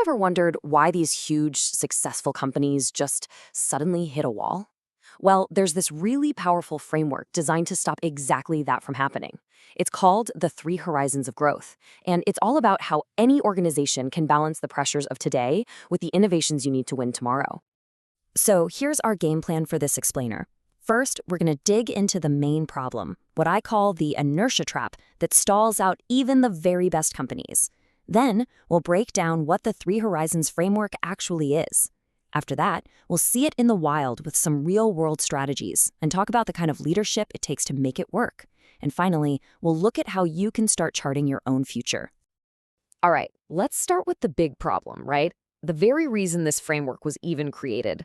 ever wondered why these huge, successful companies just suddenly hit a wall? Well, there's this really powerful framework designed to stop exactly that from happening. It's called the Three Horizons of Growth, and it's all about how any organization can balance the pressures of today with the innovations you need to win tomorrow. So here's our game plan for this explainer. First, we're going to dig into the main problem, what I call the inertia trap that stalls out even the very best companies. Then, we'll break down what the Three Horizons framework actually is. After that, we'll see it in the wild with some real-world strategies and talk about the kind of leadership it takes to make it work. And finally, we'll look at how you can start charting your own future. All right, let's start with the big problem, right? The very reason this framework was even created.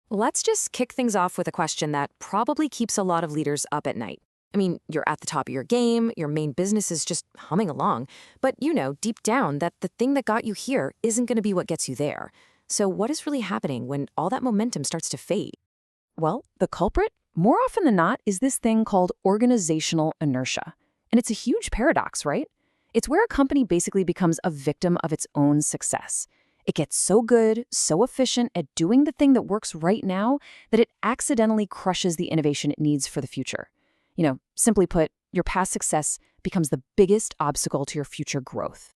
Let's just kick things off with a question that probably keeps a lot of leaders up at night. I mean, you're at the top of your game, your main business is just humming along, but you know deep down that the thing that got you here isn't going to be what gets you there. So what is really happening when all that momentum starts to fade? Well, the culprit, more often than not, is this thing called organizational inertia. And it's a huge paradox, right? It's where a company basically becomes a victim of its own success. It gets so good, so efficient at doing the thing that works right now that it accidentally crushes the innovation it needs for the future. Simply put, your past success becomes the biggest obstacle to your future growth.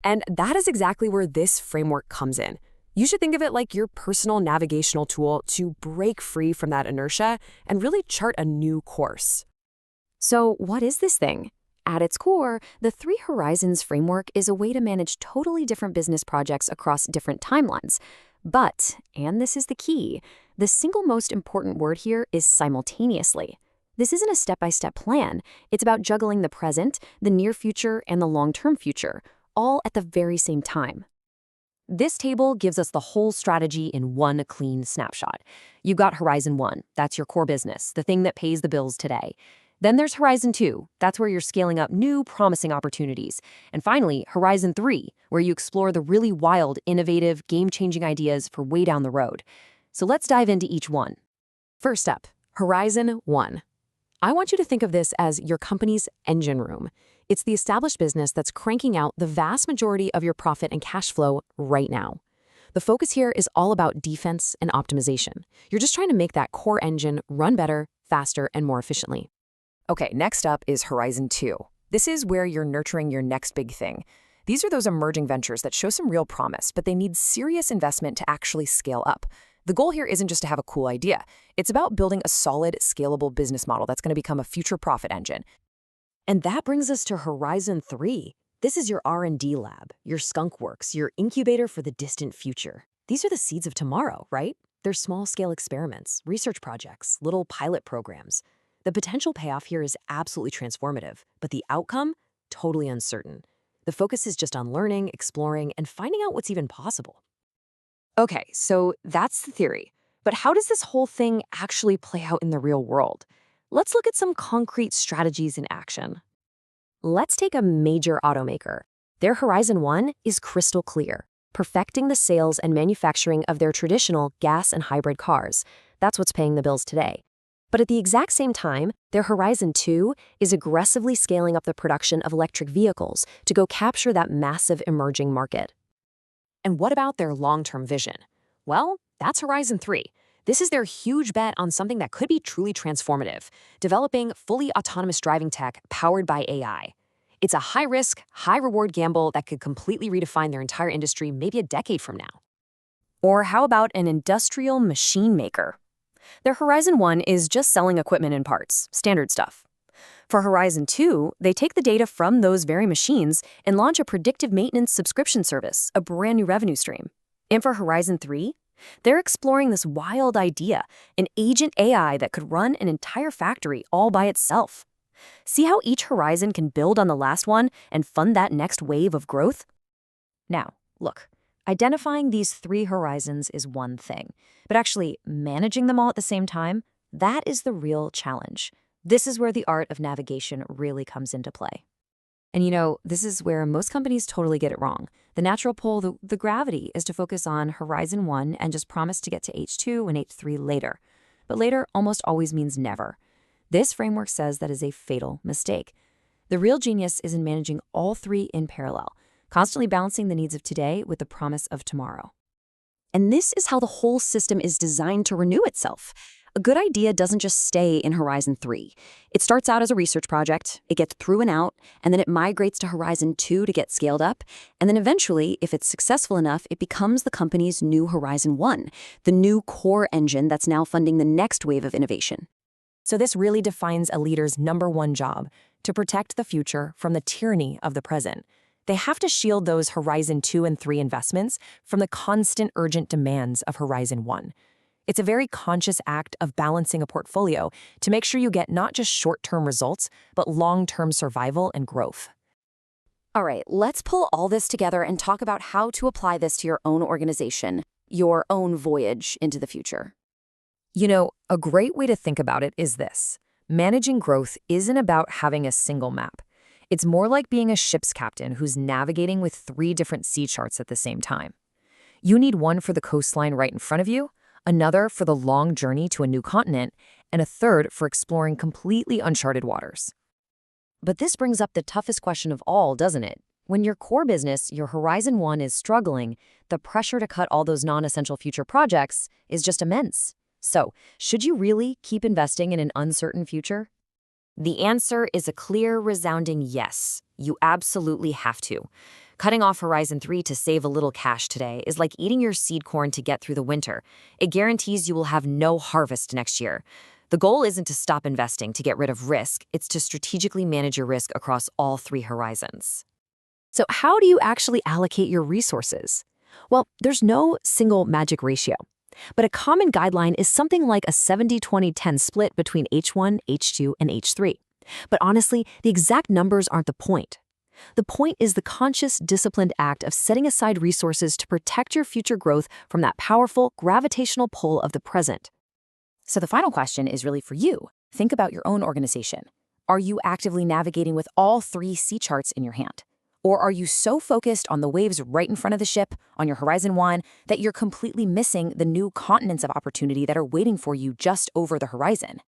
And that is exactly where this framework comes in. You should think of it like your personal navigational tool to break free from that inertia and really chart a new course. So what is this thing? At its core, the Three Horizons framework is a way to manage totally different business projects across different timelines. But, and this is the key, the single most important word here is simultaneously. This isn't a step-by-step plan. It's about juggling the present, the near future, and the long-term future, all at the very same time. This table gives us the whole strategy in one clean snapshot. You've got Horizon 1, that's your core business, the thing that pays the bills today. Then there's Horizon 2, that's where you're scaling up new, promising opportunities. And finally, Horizon 3, where you explore the really wild, innovative, game-changing ideas for way down the road. So let's dive into each one. First up, Horizon 1. I want you to think of this as your company's engine room. It's the established business that's cranking out the vast majority of your profit and cash flow right now. The focus here is all about defense and optimization. You're just trying to make that core engine run better, faster, and more efficiently. Okay, next up is Horizon 2. This is where you're nurturing your next big thing. These are those emerging ventures that show some real promise, but they need serious investment to actually scale up. The goal here isn't just to have a cool idea. It's about building a solid, scalable business model that's going to become a future profit engine. And that brings us to Horizon 3. This is your R&D lab, your skunk works, your incubator for the distant future. These are the seeds of tomorrow, right? They're small-scale experiments, research projects, little pilot programs. The potential payoff here is absolutely transformative, but the outcome, totally uncertain. The focus is just on learning, exploring, and finding out what's even possible. Okay, so that's the theory. But how does this whole thing actually play out in the real world? Let's look at some concrete strategies in action. Let's take a major automaker. Their Horizon 1 is crystal clear, perfecting the sales and manufacturing of their traditional gas and hybrid cars. That's what's paying the bills today. But at the exact same time, their Horizon 2 is aggressively scaling up the production of electric vehicles to go capture that massive emerging market. And what about their long-term vision? Well, that's Horizon 3. This is their huge bet on something that could be truly transformative, developing fully autonomous driving tech powered by AI. It's a high-risk, high-reward gamble that could completely redefine their entire industry maybe a decade from now. Or how about an industrial machine maker? Their Horizon 1 is just selling equipment and parts, standard stuff. For Horizon 2, they take the data from those very machines and launch a predictive maintenance subscription service, a brand new revenue stream. And for Horizon 3, they're exploring this wild idea, an agent AI that could run an entire factory all by itself. See how each horizon can build on the last one and fund that next wave of growth? Now, look, identifying these three horizons is one thing, but actually managing them all at the same time, that is the real challenge. This is where the art of navigation really comes into play. And this is where most companies totally get it wrong. The natural pull, the gravity, is to focus on Horizon 1 and just promise to get to H2 and H3 later. But later almost always means never. This framework says that is a fatal mistake. The real genius is in managing all three in parallel, constantly balancing the needs of today with the promise of tomorrow. And this is how the whole system is designed to renew itself. A good idea doesn't just stay in Horizon 3. It starts out as a research project, it gets through and out, and then it migrates to Horizon 2 to get scaled up, and then eventually, if it's successful enough, it becomes the company's new Horizon 1, the new core engine that's now funding the next wave of innovation. So this really defines a leader's number one job, to protect the future from the tyranny of the present. They have to shield those Horizon 2 and 3 investments from the constant urgent demands of Horizon 1. It's a very conscious act of balancing a portfolio to make sure you get not just short-term results, but long-term survival and growth. All right, let's pull all this together and talk about how to apply this to your own organization, your own voyage into the future. You know, a great way to think about it is this. Managing growth isn't about having a single map. It's more like being a ship's captain who's navigating with 3 different sea charts at the same time. You need one for the coastline right in front of you, another for the long journey to a new continent, and a third for exploring completely uncharted waters. But this brings up the toughest question of all, doesn't it? When your core business, your Horizon 1, is struggling, the pressure to cut all those non-essential future projects is just immense. So, should you really keep investing in an uncertain future? The answer is a clear, resounding yes. You absolutely have to. Cutting off Horizon 3 to save a little cash today is like eating your seed corn to get through the winter. It guarantees you will have no harvest next year. The goal isn't to stop investing to get rid of risk, it's to strategically manage your risk across all 3 horizons. So how do you actually allocate your resources? Well, there's no single magic ratio. But a common guideline is something like a 70-20-10 split between H1, H2, and H3. But honestly, the exact numbers aren't the point. The point is the conscious, disciplined act of setting aside resources to protect your future growth from that powerful, gravitational pull of the present. So the final question is really for you. Think about your own organization. Are you actively navigating with all 3 sea charts in your hand? Or are you so focused on the waves right in front of the ship, on your Horizon 1, that you're completely missing the new continents of opportunity that are waiting for you just over the horizon?